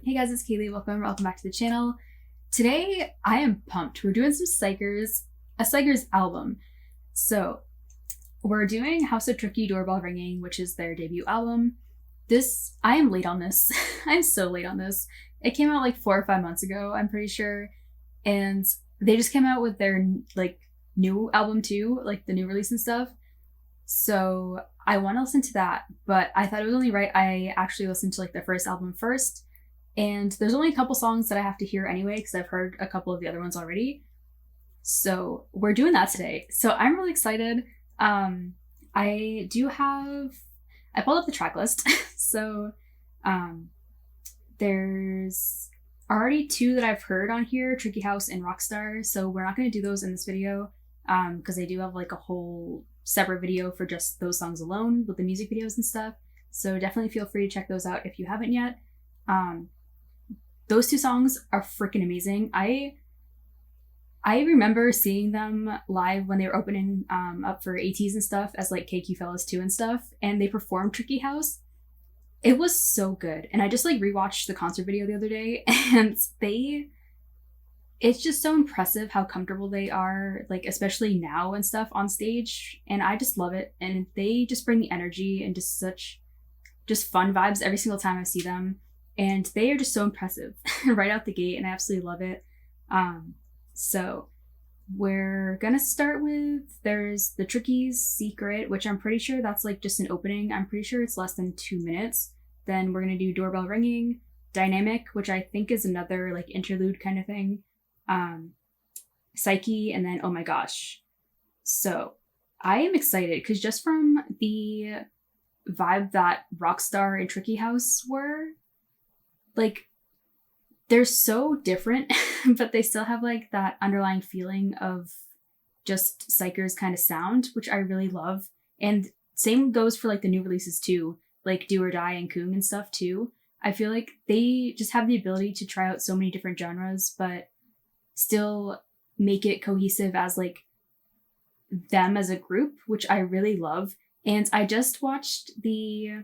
Hey guys, it's Kaylee. Welcome back to the channel. Today, I am pumped. We're doing some XIKERS, a XIKERS album. So, we're doing House of Tricky Doorbell Ringing, which is their debut album. I am late on this. I'm so late on this. It came out like 4 or 5 months ago, I'm pretty sure. And they just came out with their new album too, like the new release and stuff. So I want to listen to that, but I thought it was only right I actually listened to like the first album first. And there's only a couple songs that I have to hear anyway, because I've heard a couple of the other ones already. So we're doing that today. So I'm really excited. I pulled up the track list. So there's already 2 that I've heard on here, Tricky House and Rockstar. So we're not going to do those in this video because I do have like a whole separate video for just those songs alone with the music videos and stuff. So definitely feel free to check those out if you haven't yet. Those 2 songs are freaking amazing. I remember seeing them live when they were opening up for ATs and stuff as like KQ Fellas 2 and stuff, and they performed Tricky House. It was so good. And I just like rewatched the concert video the other day, and it's just so impressive how comfortable they are, like especially now and stuff on stage, and I just love it. And they just bring the energy and just fun vibes every single time I see them. And they are just so impressive right out the gate, and I absolutely love it. So we're gonna start with, there's the Tricky's Secret, which I'm pretty sure that's like just an opening. I'm pretty sure it's less than 2 minutes. Then we're gonna do Doorbell Ringing, Dynamic, which I think is another like interlude kind of thing. XIKEY, and then Oh My Gosh. So I am excited because just from the vibe that Rockstar and Tricky House were, like, they're so different, but they still have like that underlying feeling of just XIKERS kind of sound, which I really love. And same goes for like the new releases too, like Do or Die and Kung and stuff too. I feel like they just have the ability to try out so many different genres, but still make it cohesive as like them as a group, which I really love. And I just watched I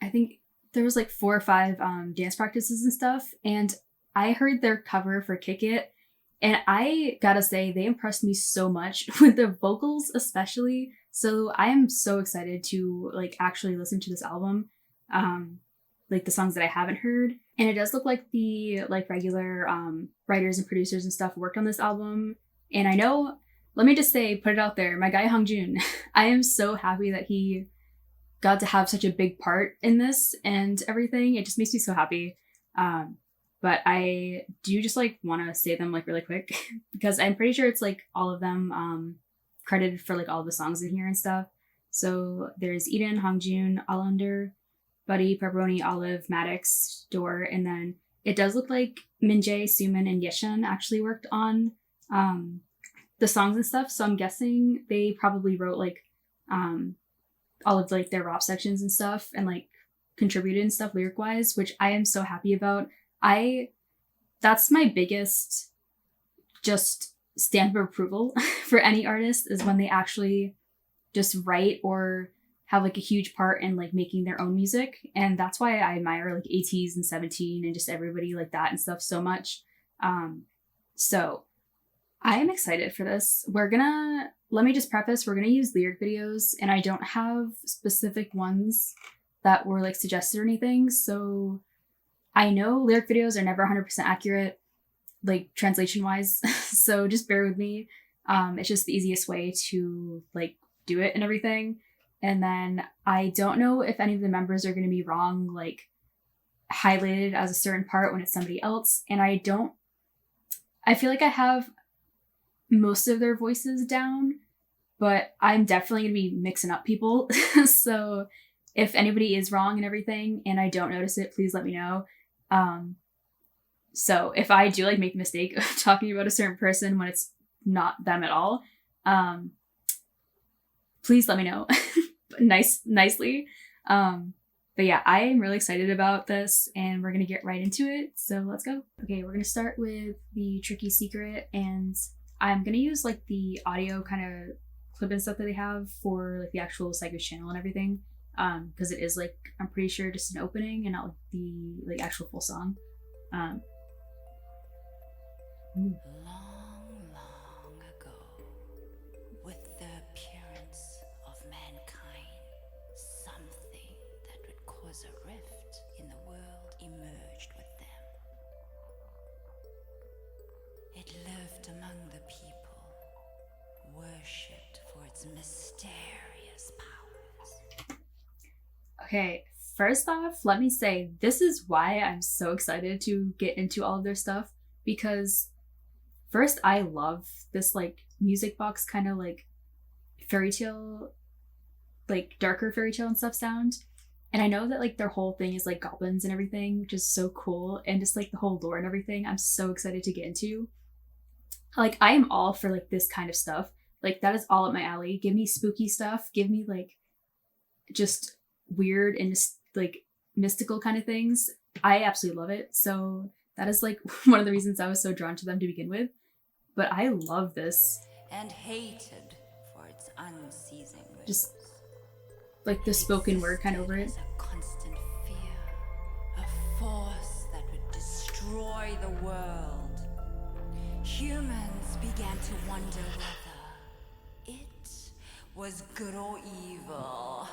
think there was like 4 or 5 dance practices and stuff, and I heard their cover for Kick It, and I gotta say they impressed me so much with their vocals especially. So I am so excited to like actually listen to this album, like the songs that I haven't heard. And it does look like the like regular writers and producers and stuff worked on this album. And I know, let me just say, put it out there, my guy Hongjun, I am so happy that he got to have such a big part in this and everything. It just makes me so happy. But I do just like want to say them like really quick because I'm pretty sure it's like all of them credited for like all the songs in here and stuff. So there's Eden, Hongjun, Allender, Buddy, Pepperoni, Olive, Maddox, Door, and then it does look like Minjae, Sumin, and Yeshen actually worked on the songs and stuff. So I'm guessing they probably wrote like all of like their rap sections and stuff and like contributed and stuff lyric wise, which I am so happy about. That's my biggest just stamp of approval for any artist, is when they actually just write or have like a huge part in like making their own music. And that's why I admire like ATs and 17 and just everybody like that and stuff so much. So I am excited for this. Let me just preface, we're gonna use lyric videos, and I don't have specific ones that were like suggested or anything. So I know lyric videos are never 100% accurate, like translation wise. So just bear with me. It's just the easiest way to like do it and everything. And then I don't know if any of the members are gonna be wrong, like highlighted as a certain part when it's somebody else. And I feel like I have most of their voices down, but I'm definitely gonna be mixing up people. So if anybody is wrong and everything and I don't notice it, please let me know. So if I do like make a mistake of talking about a certain person when it's not them at all, please let me know. nicely. But yeah, I am really excited about this, and we're gonna get right into it. So let's go. Okay, we're gonna start with the Tricky Secret, and I'm gonna use like the audio kind of clip and stuff that they have for like the actual XIKERS channel and everything. because it is like, I'm pretty sure just an opening and not like the like actual full song. Ooh. Long, long ago, with the appearance of mankind, something that would cause a rift in the world emerged with them. It lived among the people, worshipped for its mysterious powers. Okay, first off, let me say this is why I'm so excited to get into all of their stuff, because first, I love this like music box kind of like fairy tale, like darker fairy tale and stuff sound. And I know that like their whole thing is like goblins and everything, which is so cool. And just like the whole lore and everything, I'm so excited to get into. Like I am all for like this kind of stuff. Like that is all up my alley. Give me spooky stuff. Give me like just weird and just like mystical kind of things. I absolutely love it. So that is like one of the reasons I was so drawn to them to begin with. But I love this. And hated for its unceasing whims. Just like the spoken word kind of over it. A constant fear, a force that would destroy the world. Humans began to wonder whether it was good or evil.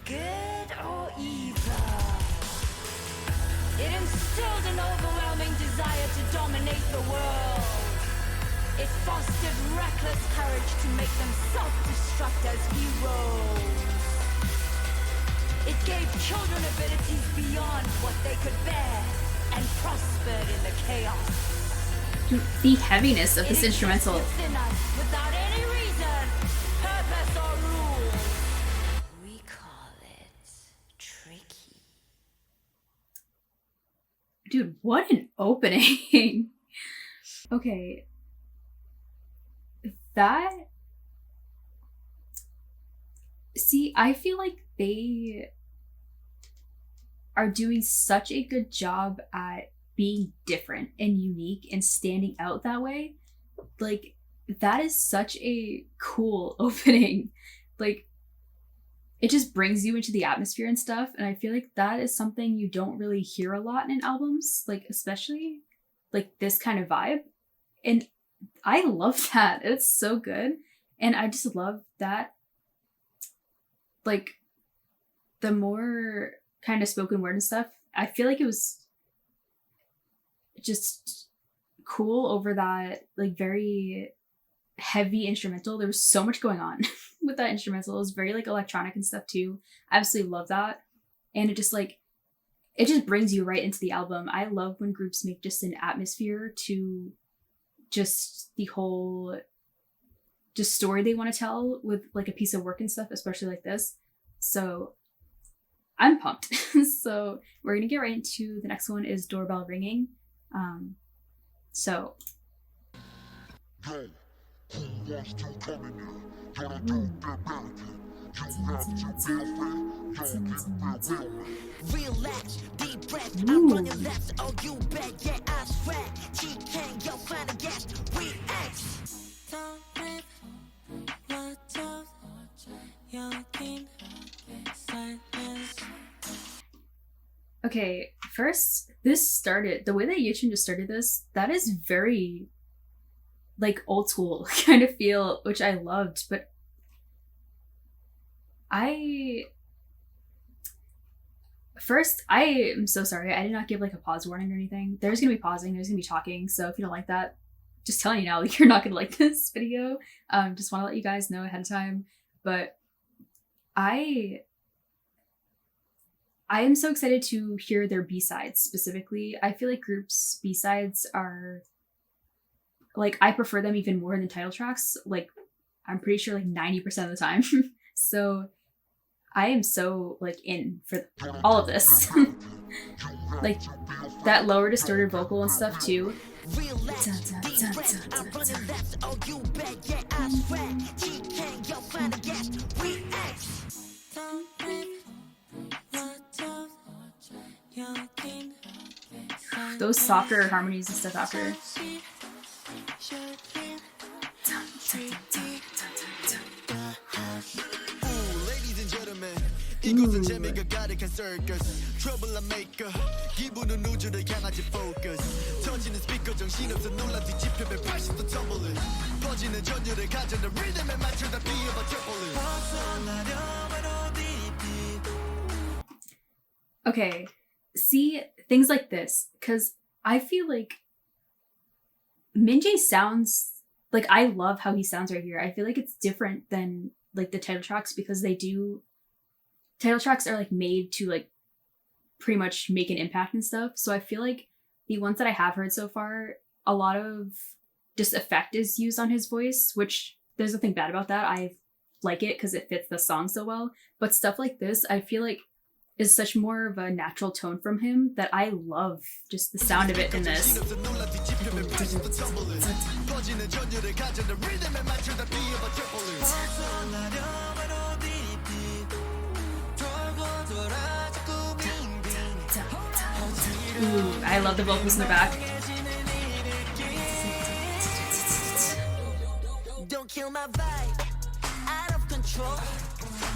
Good or evil? It instilled an overwhelming desire to dominate the world. It fostered reckless courage to make them self-destruct as heroes. It gave children abilities beyond what they could bear and prospered in the chaos. The heaviness of this It instrumental. exists within us without any reason, purpose, or rule. We call it tricky. Dude, what an opening. Okay. That. See, I feel like they are doing such a good job at being different and unique and standing out that way. Like, that is such a cool opening. Like, it just brings you into the atmosphere and stuff. And I feel like that is something you don't really hear a lot in albums, like, especially like this kind of vibe. And I love that. It's so good. And I just love that, like, the more kind of spoken word and stuff, I feel like it was just cool over that, like, very heavy instrumental. There was so much going on with that instrumental. It was very, like, electronic and stuff, too. I absolutely love that. And it just, like, it just brings you right into the album. I love when groups make just an atmosphere to just the whole just story they want to tell with, like, a piece of work and stuff, especially like this. So I'm pumped. So we're gonna get right into the next one is Doorbell Ringing. So Yo, who wants to come in here? Gotta do their benefit. You have to girlfriend, yo, get real Relax, deep breath, I'm running left. Oh, you bet, yeah, I swear. Cheongryang, yo, find a gas, we X. Don't breathe, watch out, young king, silence. okay, first, this started, the way that Yuchin just started this, that is very, like, old school kind of feel, which I loved, but I am so sorry. I did not give, like, a pause warning or anything. There's gonna be pausing, there's gonna be talking, so if you don't like that, just telling you now, like, you're not gonna like this video. Just want to let you guys know ahead of time. But I am so excited to hear their B-sides specifically. I feel like groups' B-sides are, like, I prefer them even more than title tracks. Like, I'm pretty sure, like, 90% of the time. So I am so, like, in for all of this. like that lower distorted vocal and stuff too. Relax, deep breath, I'm running laps, oh you bet, yeah I swear. GK, yo, find a guest, we X. Those softer harmonies and stuff after. Ladies and gentlemen, 이곳은 재미가 가득한 circus. Trouble I maker. 기분은 우주를 향하지 focus. 터지는 스피커 정신없어 놀라 뒤집혀 180도 tumbling. 퍼지는 전율을 가져는 rhythm에 맞춰다 비어봐 tripling. Okay, see, things like this, because I feel like Minjae sounds, like, I love how he sounds right here. I feel like it's different than, like, the title tracks, because title tracks are, like, made to, like, pretty much make an impact and stuff. So I feel like the ones that I have heard so far, a lot of just effect is used on his voice, which there's nothing bad about that. I like it because it fits the song so well. But stuff like this, I feel like is such more of a natural tone from him that I love just the sound of it in this. Ooh, I love the vocals in the back. Don't kill my vibe, out of control.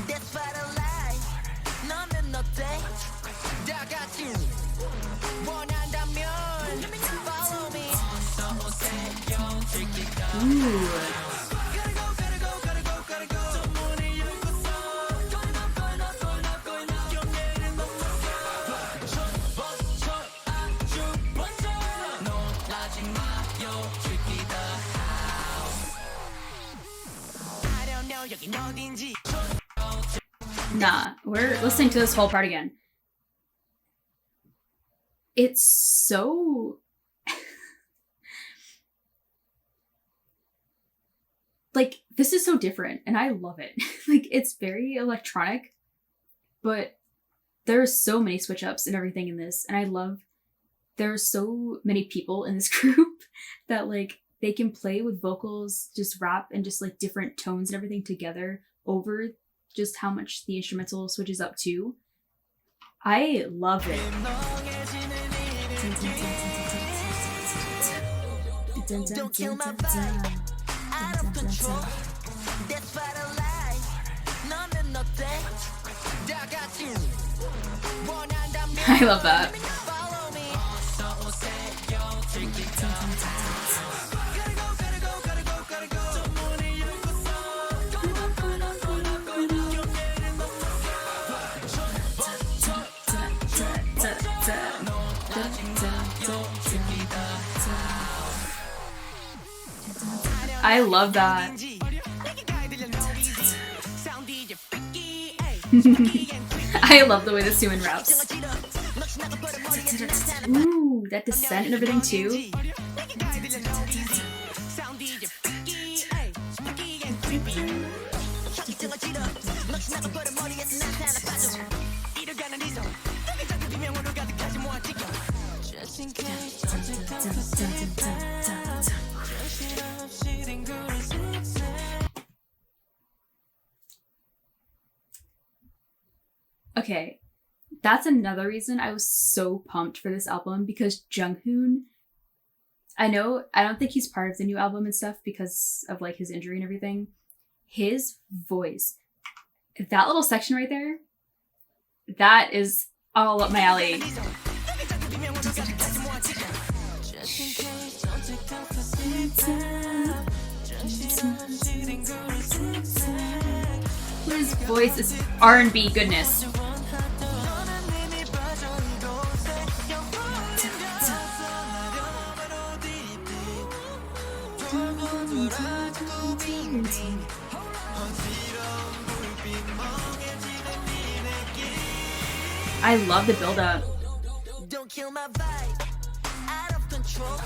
That's what I like. 너는 어때? 다 같이 원한다면 follow me. Ooh. Nah, we're listening to this whole part again. It's so... like, this is so different, and I love it. Like, it's very electronic, but there are so many switch-ups and everything in this, and I love there are so many people in this group that, like, they can play with vocals, just rap, and just, like, different tones and everything together over just how much the instrumental switches up to. I love it. Don't kill my vibe, out of control. That's what I like. 너는 어때? 다 같이 원한다면 I love that. follow me. I love that. I love the way the Suin raps. Ooh, that descent and everything too. Okay, that's another reason I was so pumped for this album, because Junghoon, I don't think he's part of the new album and stuff because of, like, his injury and everything. His voice, that little section right there, that is all up my alley. His voice is R&B goodness. I love the build-up. Don't kill my vibe, out of control.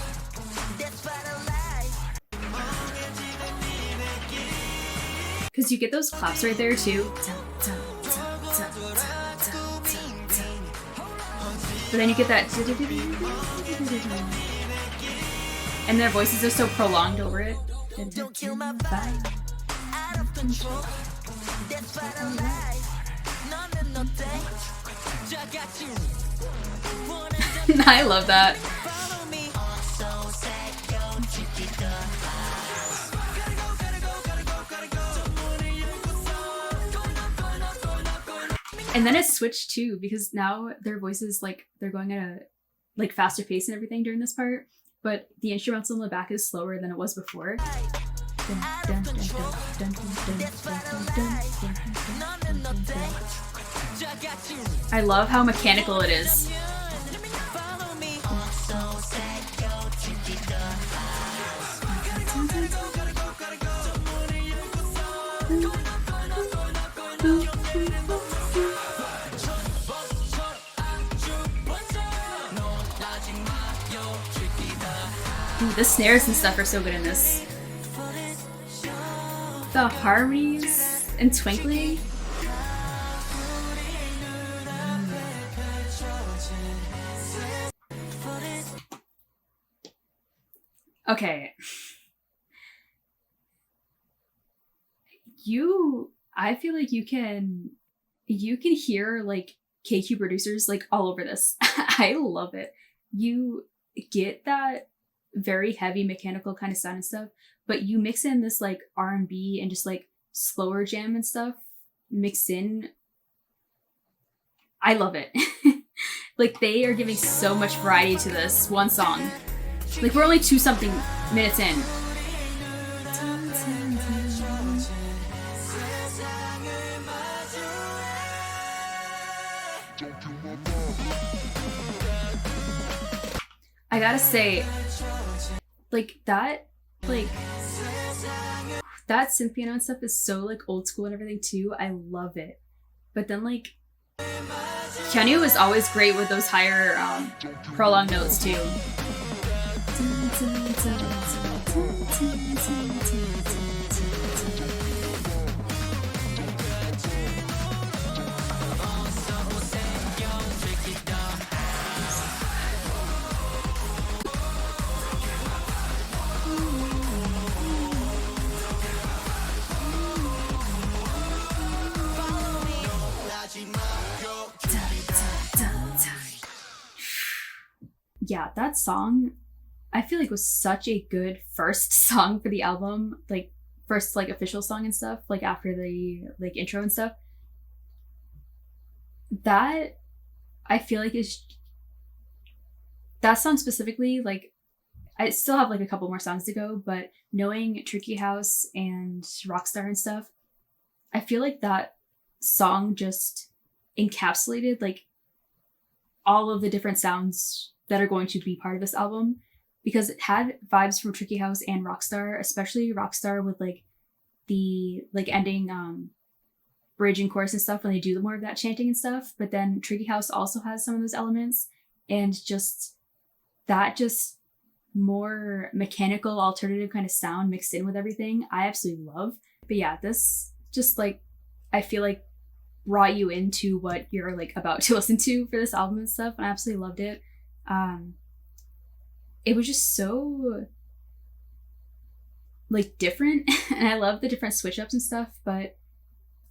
That's what I like. Because you get those claps right there too. But then you get that, and their voices are so prolonged over it. Don't kill my vibe. Out of control. That's what I like. 너는 어때? I got you. I love that. Follow me. And then it switched too, because now their voices, like, they're going at a like faster pace and everything during this part, but the instrumental in the back is slower than it was before. I love how mechanical it is. Ooh, the snares and stuff are so good in this. The harmonies and twinkling. Okay. I feel like you can hear like KQ producers like all over this. I love it. You get that very heavy mechanical kind of sound and stuff, but you mix in this like R&B and just like slower jam and stuff mixed in. I love it. Like they are giving so much variety to this one song. Like we're only 2-something minutes in. I gotta say, like that synth piano and stuff is so like old school and everything too. I love it. But then like Hyunwoo is always great with those higher prolonged notes too. Yeah, that song I feel like was such a good first song for the album, like first like official song and stuff, like after the like intro and stuff. That I feel like is that song specifically, like I still have like a couple more songs to go, but knowing Tricky House and Rockstar and stuff, I feel like that song just encapsulated like all of the different sounds that are going to be part of this album, because it had vibes from Tricky House and Rockstar, especially Rockstar with like the like ending bridge and chorus and stuff when they do more of that chanting and stuff. But then Tricky House also has some of those elements, and just more mechanical alternative kind of sound mixed in with everything I absolutely love. But yeah, this just like I feel like brought you into what you're like about to listen to for this album and stuff, and I absolutely loved it. It was just so like different and I love the different switch ups and stuff, but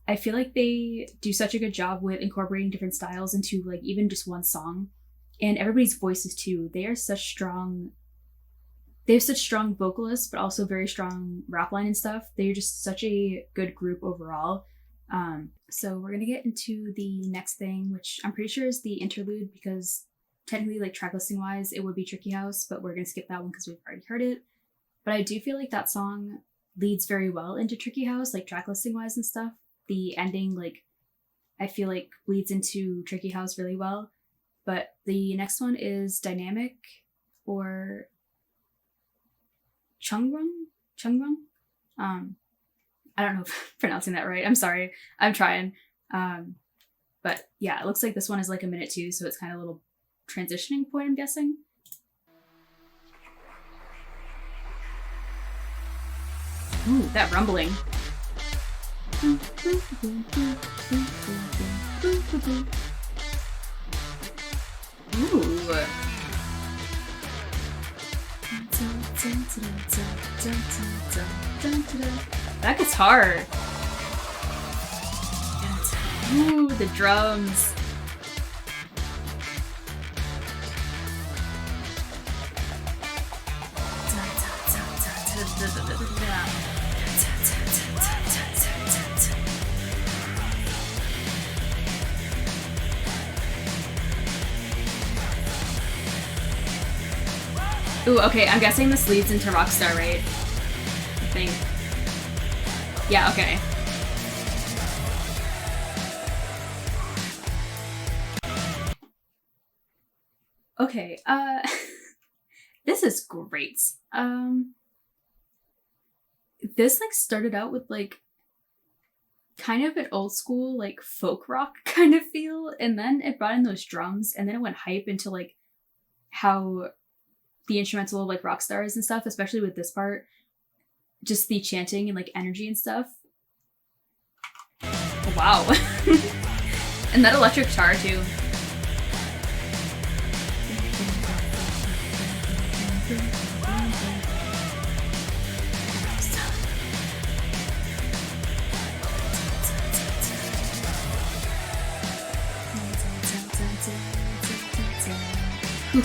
I feel like they do such a good job with incorporating different styles into like even just one song, and everybody's voices too. They have such strong vocalists, but also very strong rap line and stuff. They're just such a good group overall. So we're gonna get into the next thing, which I'm pretty sure is the interlude, because technically like track listing wise it would be Tricky House, but we're gonna skip that one because we've already heard it. But I do feel like that song leads very well into Tricky House, like track listing wise and stuff. The ending, like I feel like leads into Tricky House really well. But the next one is Dynamic, or Cheongryang. I don't know if I'm pronouncing that right. I'm sorry. I'm trying. But yeah, it looks like this one is like a minute too, so it's kind of a little transitioning point, I'm guessing. Ooh, that rumbling. Ooh. That guitar. Ooh, the drums. Ooh, okay, I'm guessing this leads into Rockstar, right? I think. Yeah, okay. Okay, this is great. This like started out with like kind of an old school like folk rock kind of feel, and then it brought in those drums, and then it went hype into like how the instrumental like rock stars and stuff, especially with this part, just the chanting and like energy and stuff. Wow. And that electric guitar too.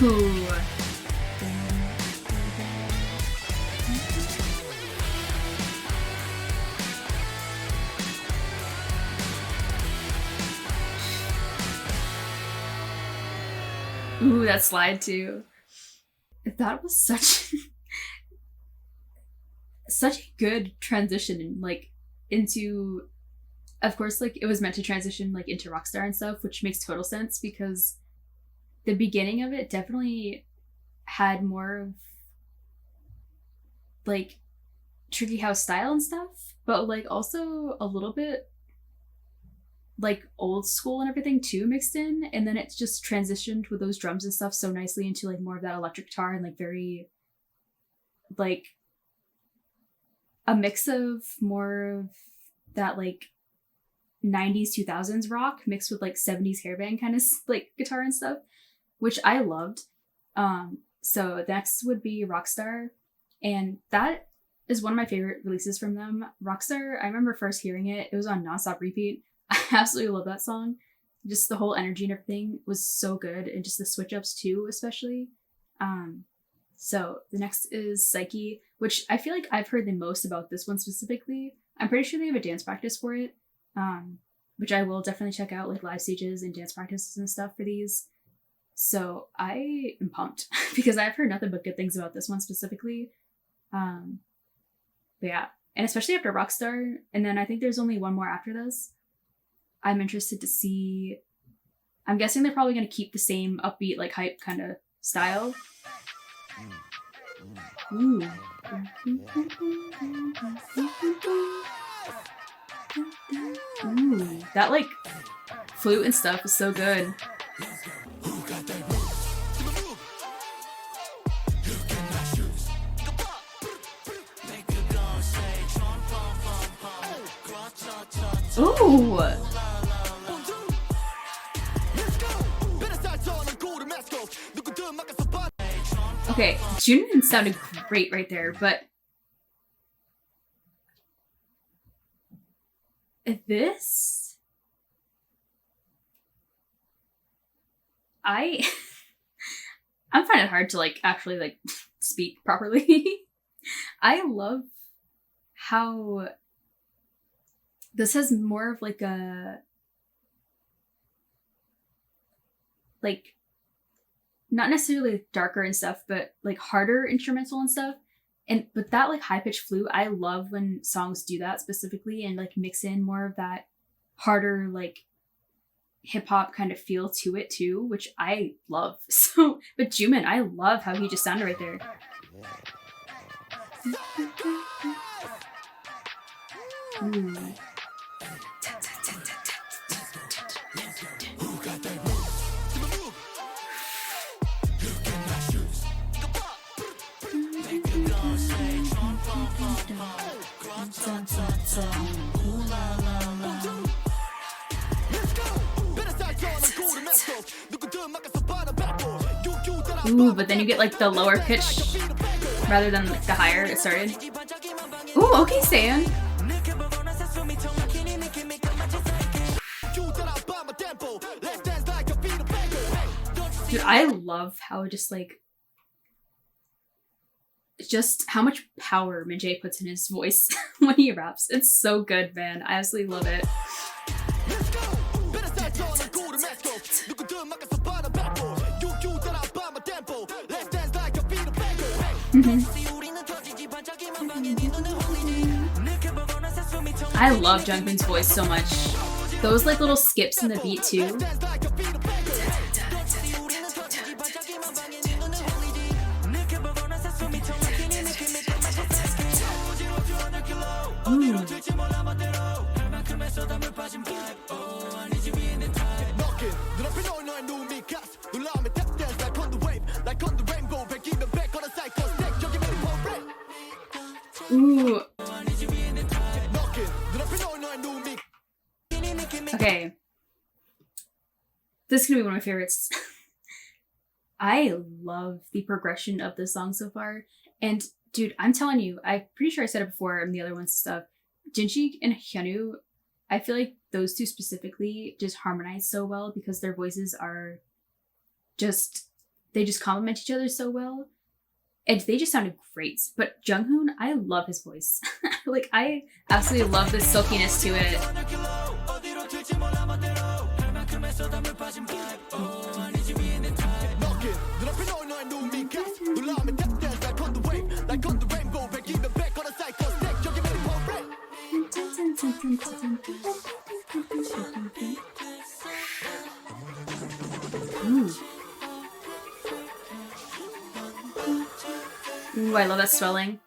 Ooh. Ooh, that slide too. That was such such a good transition, like into, of course, like it was meant to transition like into Rockstar and stuff, which makes total sense because the beginning of it definitely had more of like Tricky House style and stuff, but like also a little bit like old school and everything too mixed in, and then it's just transitioned with those drums and stuff so nicely into like more of that electric guitar and like very like a mix of more of that like 90s 2000s rock mixed with like 70s hairband kind of like guitar and stuff, which I loved. So next would be Rockstar, and that is one of my favorite releases from them. Rockstar, I remember first hearing it, it was on nonstop repeat. I absolutely love that song. Just the whole energy and everything was so good, and just the switch ups too, especially. So the next is XIKEY, which I feel like I've heard the most about this one specifically. I'm pretty sure they have a dance practice for it, which I will definitely check out, like live stages and dance practices and stuff for these. So I am pumped because I've heard nothing but good things about this one specifically. But yeah, and especially after Rockstar, and then I think there's only one more after this. I'm interested to see. I'm guessing they're probably going to keep the same upbeat, like hype kind of style. Ooh. Ooh, that like flute and stuff is so good. Ooh. Okay, Junin sounded great right there, but this, I'm finding it hard to like actually like speak properly. I love how this has more of like a like not necessarily darker and stuff, but like harder instrumental and stuff. And but that like high pitched flute, I love when songs do that specifically and like mix in more of that harder like hip hop kind of feel to it too, which I love. So, but Jumin, I love how he just sounded right there. Ooh. Ooh, but then you get like the lower pitch rather than like the higher it started. Ooh, okay, Sam. Dude, I love how just how much power Minjae puts in his voice when he raps. It's so good, man. I absolutely love it. I love Jungkook's voice so much. Those like little skips in the beat too. Ooh. Okay. This is gonna be one of my favorites. I love the progression of this song so far. And dude, I'm telling you, I'm pretty sure I said it before in the other ones and stuff. Jinchik and Hyunwoo, I feel like those two specifically just harmonize so well because their voices are they just complement each other so well. And they just sounded great. But Junghoon, I love his voice. Like, I absolutely love the silkiness to it. Ooh, I love that swelling.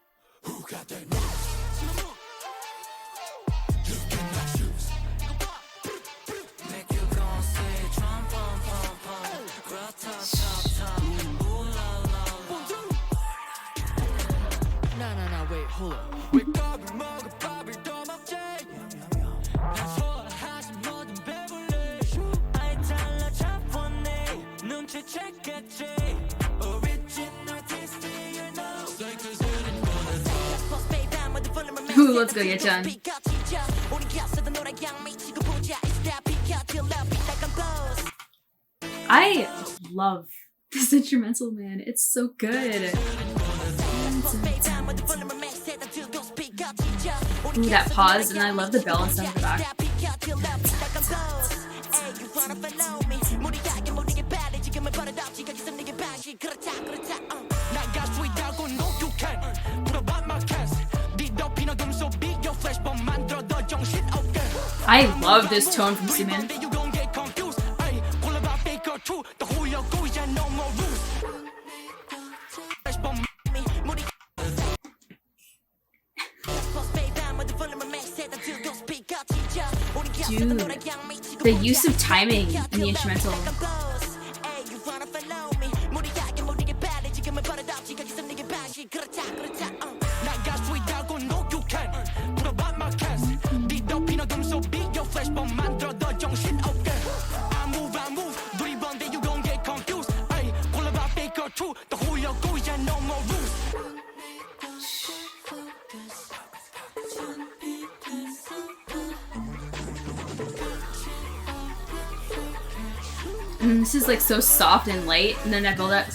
Ooh, let's go, Yechan. I love this instrumental, man. It's so good. Ooh, that pause, and I love the bell and stuff in the back. I love this tone from Sumin. Dude, the use of timing in the instrumental. This is like so soft and light, and then I build up.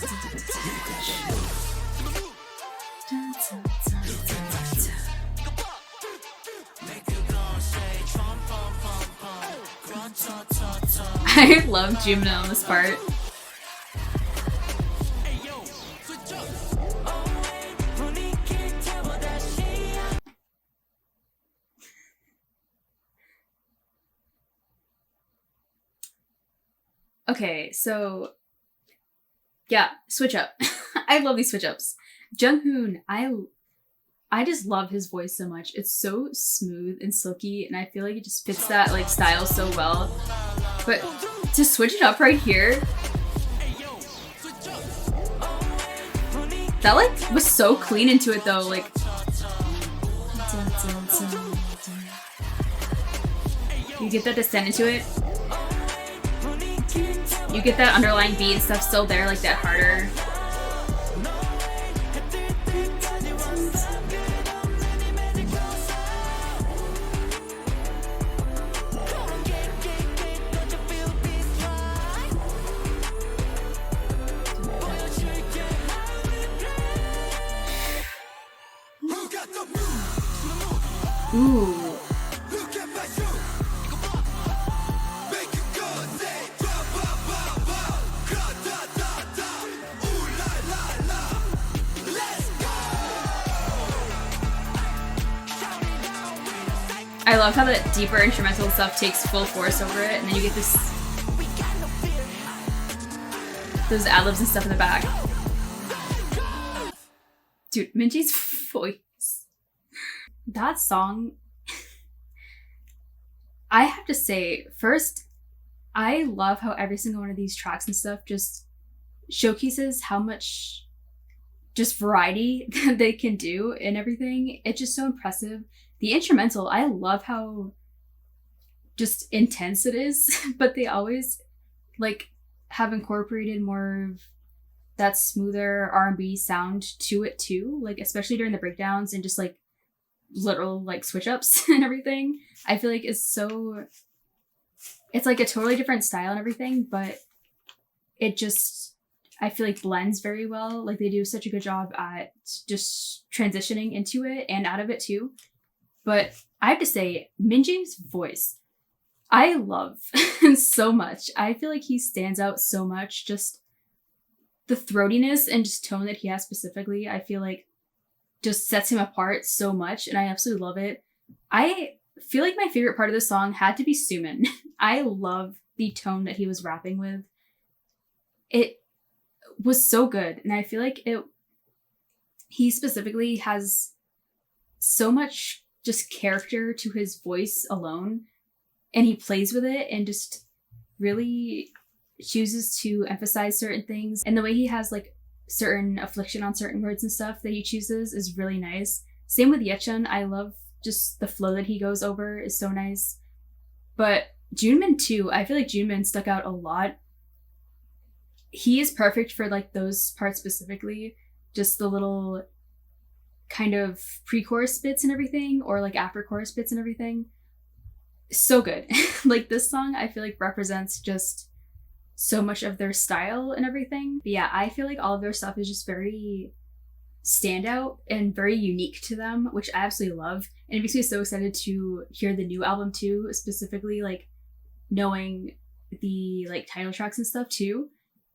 I love Jumna on this part. Okay, so yeah, switch up. I love these switch ups. Junghoon, I just love his voice so much. It's so smooth and silky, and I feel like it just fits that like style so well. But to switch it up right here, that like was so clean into it though. Like, you get that descent into it. You get that underlying beat and stuff still there, like that harder. Ooh. Look at my shoe. 이거 봐. Make it go, say, drop, pop, pop, pop. Gra, da, da, da. Ooh, la, la, la. Let's go. I love how the deeper instrumental stuff takes full force over it, and then you get this those ad-libs and stuff in the back. Dude, Minji's voice. That song, I have to say, first, I love how every single one of these tracks and stuff just showcases how much just variety they can do and everything. It's just so impressive. The instrumental, I love how just intense it is, but they always like have incorporated more of that smoother R&B sound to it too, like especially during the breakdowns and just like literal like switch ups and everything. I feel like it's like a totally different style and everything, but it just, I feel like blends very well. Like they do such a good job at just transitioning into it and out of it too. But I have to say, Minji's voice, I love so much. I feel like he stands out so much. Just the throatiness and just tone that he has specifically, I feel like just sets him apart so much, and I absolutely love it. I feel like my favorite part of the song had to be Sumin. I love the tone that he was rapping with. It was so good, and I feel like he specifically has so much just character to his voice alone, and he plays with it and just really chooses to emphasize certain things, and the way he has like certain affliction on certain words and stuff that he chooses is really nice. Same with Yechun. I love just the flow that he goes over is so nice. But Junmin too, I feel like Junmin stuck out a lot. He is perfect for like those parts specifically, just the little kind of pre-chorus bits and everything, or like after chorus bits and everything. So good. Like this song I feel like represents just so much of their style and everything. But yeah, I feel like all of their stuff is just very standout and very unique to them, which I absolutely love. And it makes me so excited to hear the new album too, specifically like knowing the like title tracks and stuff too.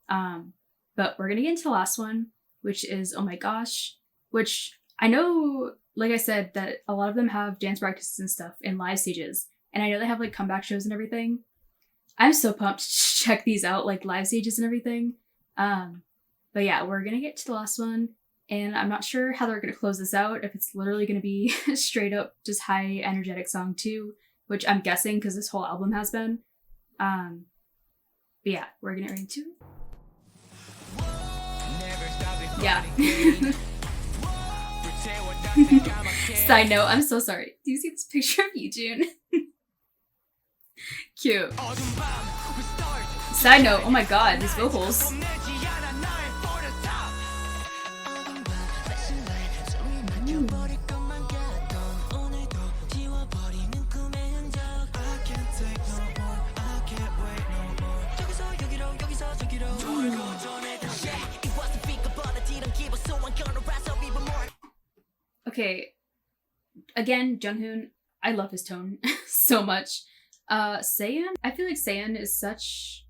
But we're gonna get into the last one, which is Oh My Gosh, which I know, like I said, that a lot of them have dance practices and stuff in live stages, and I know they have like comeback shows and everything. I'm so pumped to check these out, like live stages and everything. But yeah, we're gonna get to the last one, and I'm not sure how they're gonna close this out, if it's literally gonna be straight up just high energetic song too, which I'm guessing because this whole album has been. But yeah, we're gonna get right into it. Yeah. Side note, I'm so sorry. Do you see this picture of Yoojun? Cute. Side note, oh my god, these vocals. Okay, again, Junghoon, I love his tone so much. Saeun, I feel like Saeun is such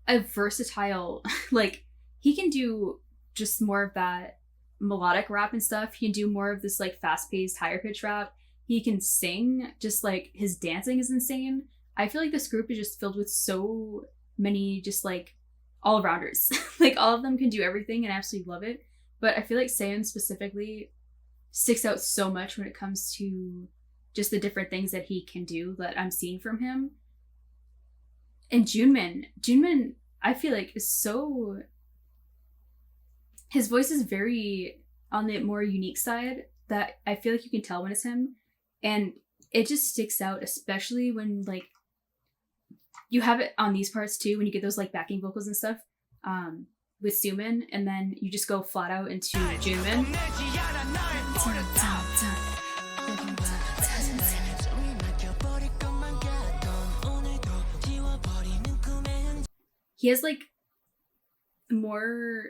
a versatile, like, he can do just more of that melodic rap and stuff. He can do more of this, like, fast-paced, higher-pitched rap. He can sing, just, like, his dancing is insane. I feel like this group is just filled with so many, just, like, all-rounders. Like, all of them can do everything, and I absolutely love it. But I feel like Saeun specifically sticks out so much when it comes to just the different things that he can do that I'm seeing from him. And Junmin, I feel like is so... His voice is very on the more unique side that I feel like you can tell when it's him. And it just sticks out, especially when, like, you have it on these parts too, when you get those, like, backing vocals and stuff. With Sumin, and then you just go flat out into Junmin. He has like more,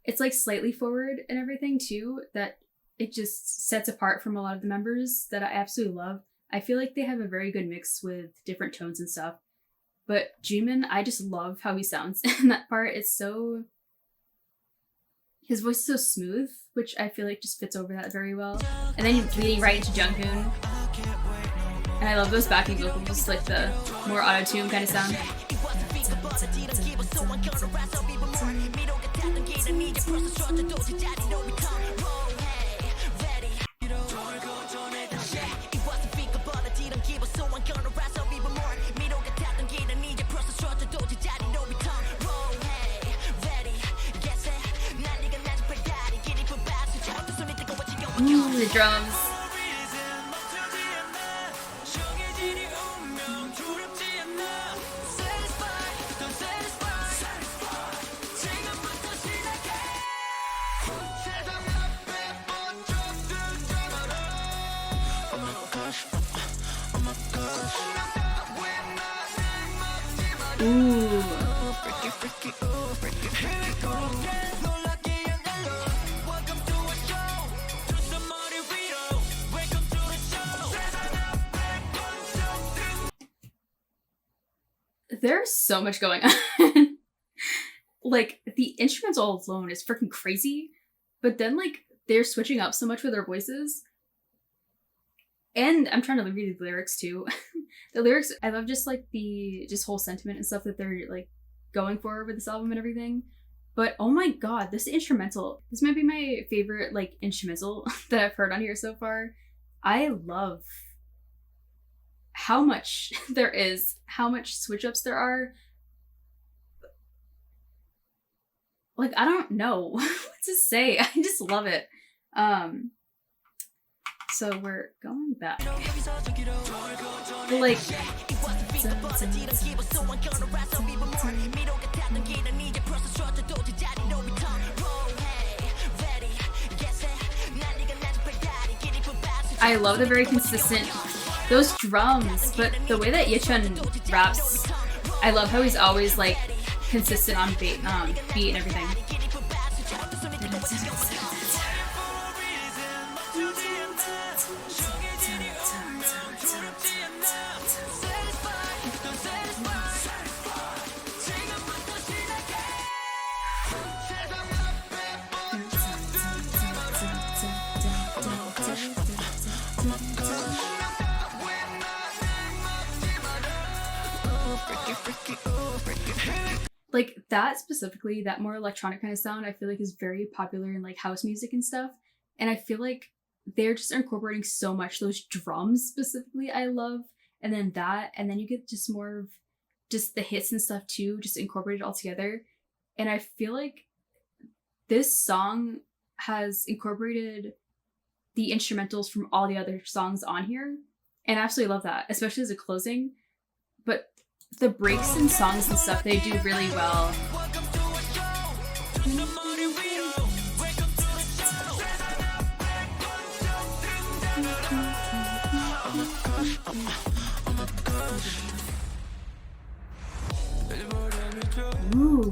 it's like slightly forward and everything too, that it just sets apart from a lot of the members that I absolutely love. I feel like they have a very good mix with different tones and stuff. But Jimin, I just love how he sounds in that part. It's so... His voice is so smooth, which I feel like just fits over that very well. And then leading right into Jungkook. And I love those backing vocals, just like the more auto-tune kind of sound. Ooh, the drums. Ooh. There's so much going on. Like, the instrumental alone is freaking crazy, but then, like, they're switching up so much with their voices. And I'm trying to read the lyrics, too. The lyrics, I love just, like, the just whole sentiment and stuff that they're, like, going for with this album and everything. But, oh my god, this instrumental, this might be my favorite, like, instrumental that I've heard on here so far. I love how much there is, how much switch ups there are. Like, I don't know what to say. I just love it. So we're going back. But like, I love the very consistent, those drums, but the way that Yechun raps, I love how he's always like consistent on beat and everything. Like, that specifically, that more electronic kind of sound, I feel like is very popular in like house music and stuff. And I feel like they're just incorporating so much. Those drums specifically, I love. And then that, and then you get just more of just the hits and stuff too, just incorporated all together. And I feel like this song has incorporated the instrumentals from all the other songs on here. And I absolutely love that, especially as a closing. But the breaks and songs and stuff, they do really well. Ooh.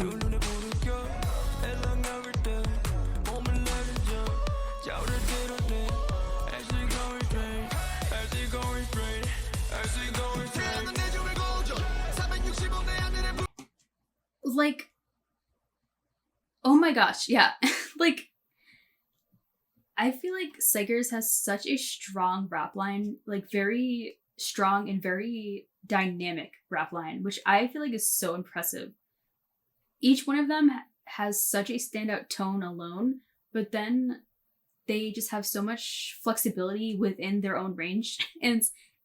Like, oh my gosh, yeah. Like, I feel like XIKERS has such a strong rap line, like very strong and very dynamic rap line, which I feel like is so impressive. Each one of them has such a standout tone alone, but then they just have so much flexibility within their own range, and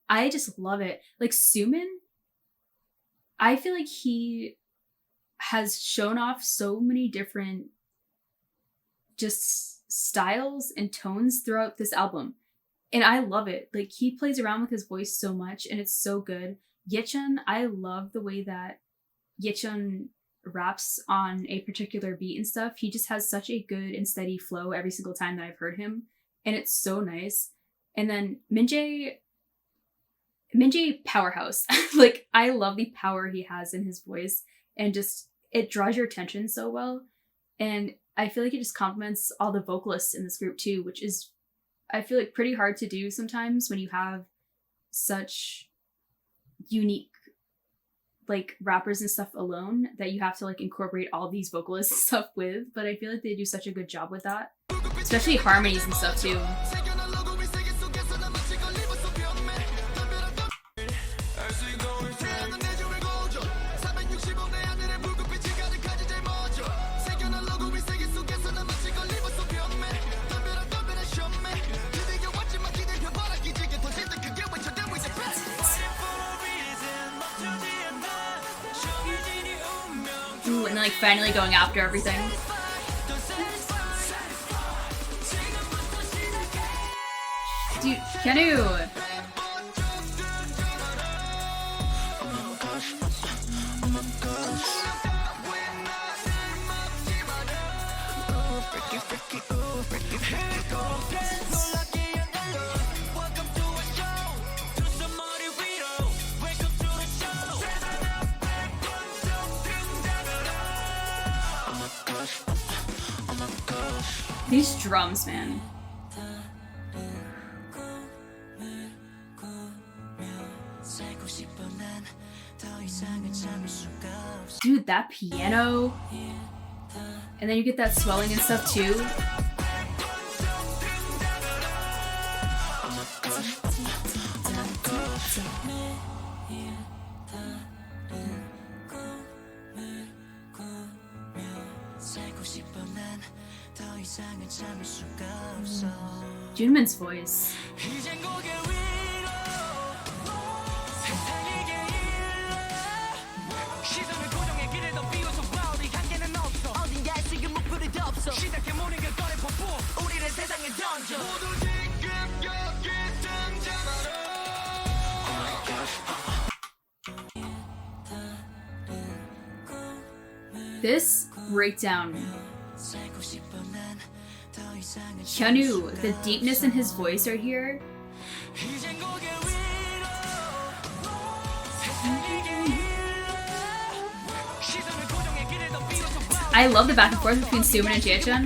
I just love it. Like, Sumin, I feel like he has shown off so many different just styles and tones throughout this album. And I love it. Like, he plays around with his voice so much and it's so good. Yechun, I love the way that Yechun raps on a particular beat and stuff. He just has such a good and steady flow every single time that I've heard him. And it's so nice. And then Minjae powerhouse. Like, I love the power he has in his voice. And just, it draws your attention so well. And I feel like it just complements all the vocalists in this group too, which is I feel like pretty hard to do sometimes when you have such unique like rappers and stuff alone that you have to like incorporate all these vocalists and stuff with, but I feel like they do such a good job with that, especially harmonies and stuff too. Ooh, and then like finally going after everything. Dude, Keanu! These drums, man. Dude, that piano. And then you get that swelling and stuff too. Junmin's voice. This breakdown. Keanu, the deepness in his voice right here. I love the back and forth between Sumin and Jaechan.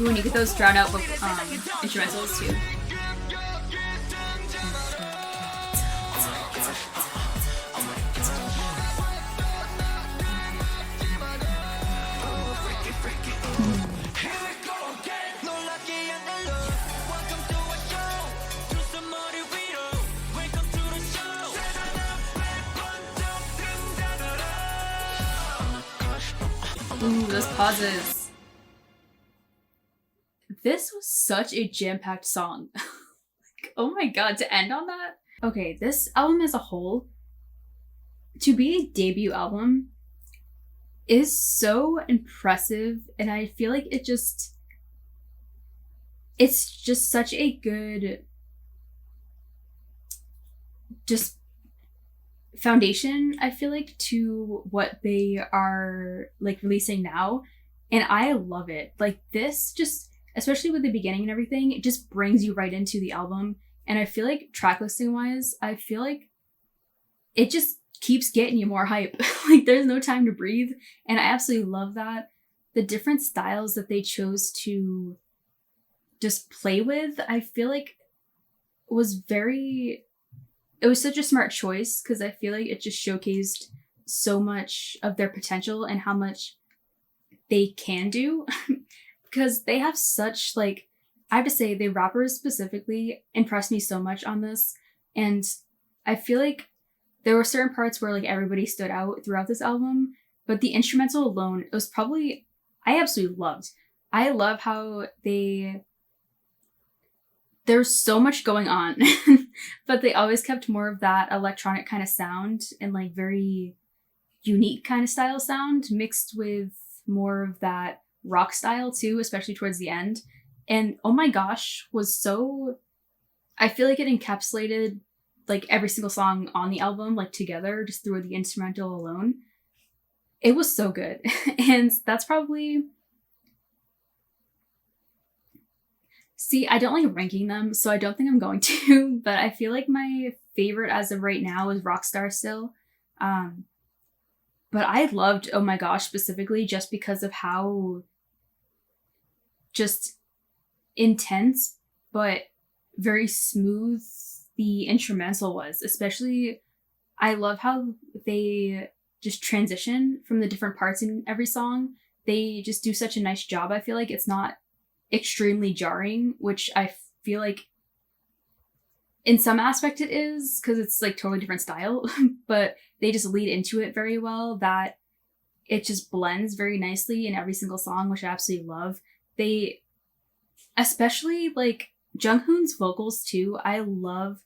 Ooh, and you get those drawn out instrumentals too. Ooh, those pauses. This was such a jam-packed song. Like, oh my god, to end on that? Okay, this album as a whole, to be a debut album, is so impressive, and I feel like it's just such a good just foundation, I feel like, to what they are like releasing now, and I love it. Like this, just especially with the beginning and everything, it just brings you right into the album, and I feel like track listing wise, I feel like it just keeps getting you more hype. Like there's no time to breathe, and I absolutely love that. The different styles that they chose to just play with, I feel like it was such a smart choice, because I feel like it just showcased so much of their potential and how much they can do. Because they have such, like, I have to say, the rappers specifically impressed me so much on this. And I feel like there were certain parts where like everybody stood out throughout this album, but the instrumental alone, it was probably, I absolutely loved. I love how there's so much going on, but they always kept more of that electronic kind of sound and like very unique kind of style sound mixed with more of that rock style too, especially towards the end. And oh my gosh, was so, I feel like it encapsulated like every single song on the album like together just through the instrumental alone. It was so good. And that's probably, see, I don't like ranking them, so I don't think I'm going to, but I feel like my favorite as of right now is Rockstar still. But I loved Oh My Gosh specifically just because of how just intense but very smooth the instrumental was. Especially, I love how they just transition from the different parts in every song. They just do such a nice job. I feel like it's not extremely jarring, which I feel like in some aspect it is, because it's like totally different style, but they just lead into it very well, that it just blends very nicely in every single song, which I absolutely love. They, especially like Junghoon's vocals too, I love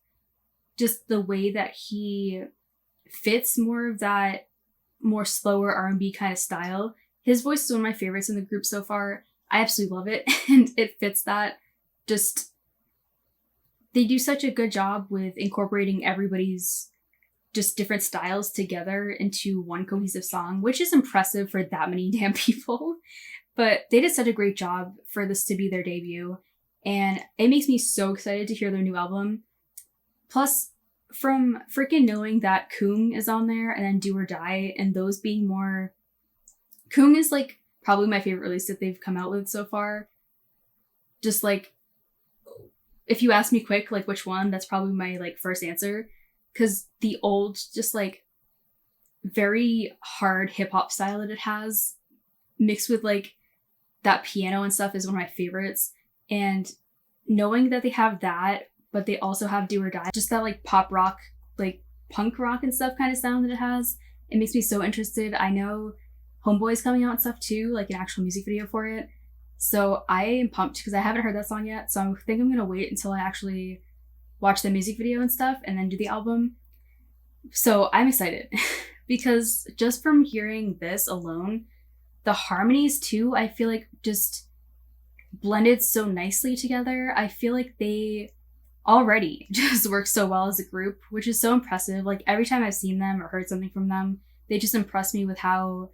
just the way that he fits more of that more slower R&B kind of style. His voice is one of my favorites in the group so far. I absolutely love it, and it fits that. Just, they do such a good job with incorporating everybody's just different styles together into one cohesive song, which is impressive for that many damn people. But they did such a great job for this to be their debut, and it makes me so excited to hear their new album. Plus, from freaking knowing that Kung is on there and then Do or Die, and those being more... Kung is like probably my favorite release that they've come out with so far. Just like, if you ask me quick, like which one, that's probably my like first answer. Because the old, just like very hard hip hop style that it has, mixed with like that piano and stuff, is one of my favorites. And knowing that they have that, but they also have Do or Die, just that like pop rock, like punk rock and stuff kind of sound that it has, it makes me so interested. I know Homeboy's coming out and stuff too, like an actual music video for it. So I am pumped because I haven't heard that song yet. So I think I'm going to wait until I actually watch the music video and stuff and then do the album. So I'm excited because just from hearing this alone, the harmonies too, I feel like just blended so nicely together. I feel like they already just work so well as a group, which is so impressive. Like every time I've seen them or heard something from them, they just impress me with how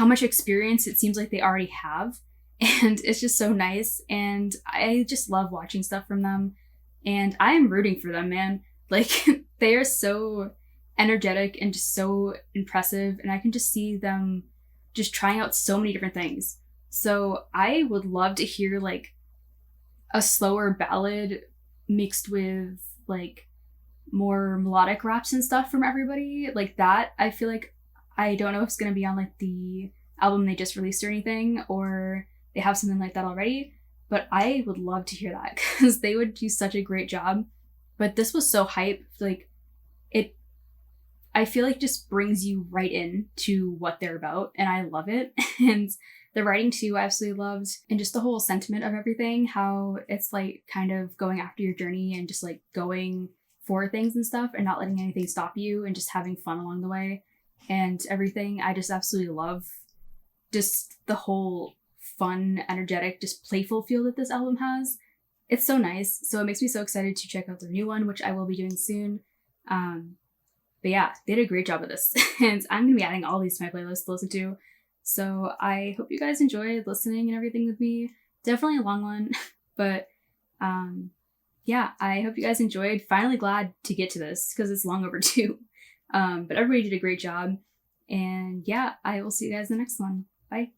much experience it seems like they already have. And it's just so nice. And I just love watching stuff from them. And I am rooting for them, man. Like they are so energetic and just so impressive. And I can just see them just trying out so many different things. So I would love to hear like a slower ballad mixed with like more melodic raps and stuff from everybody. Like that, I feel like, I don't know if it's going to be on like the album they just released or anything, or they have something like that already, but I would love to hear that because they would do such a great job. But this was so hype. Like it, I feel like just brings you right in to what they're about, and I love it. And the writing too, I absolutely loved, and just the whole sentiment of everything, how it's like kind of going after your journey and just like going for things and stuff and not letting anything stop you and just having fun along the way. And everything, I just absolutely love just the whole fun, energetic, just playful feel that this album has. It's so nice. So it makes me so excited to check out their new one, which I will be doing soon. But yeah, they did a great job with this. And I'm going to be adding all these to my playlist to listen to. So I hope you guys enjoyed listening and everything with me. Definitely a long one. But yeah, I hope you guys enjoyed. Finally glad to get to this because it's long overdue. But everybody did a great job. And yeah, I will see you guys in the next one. Bye.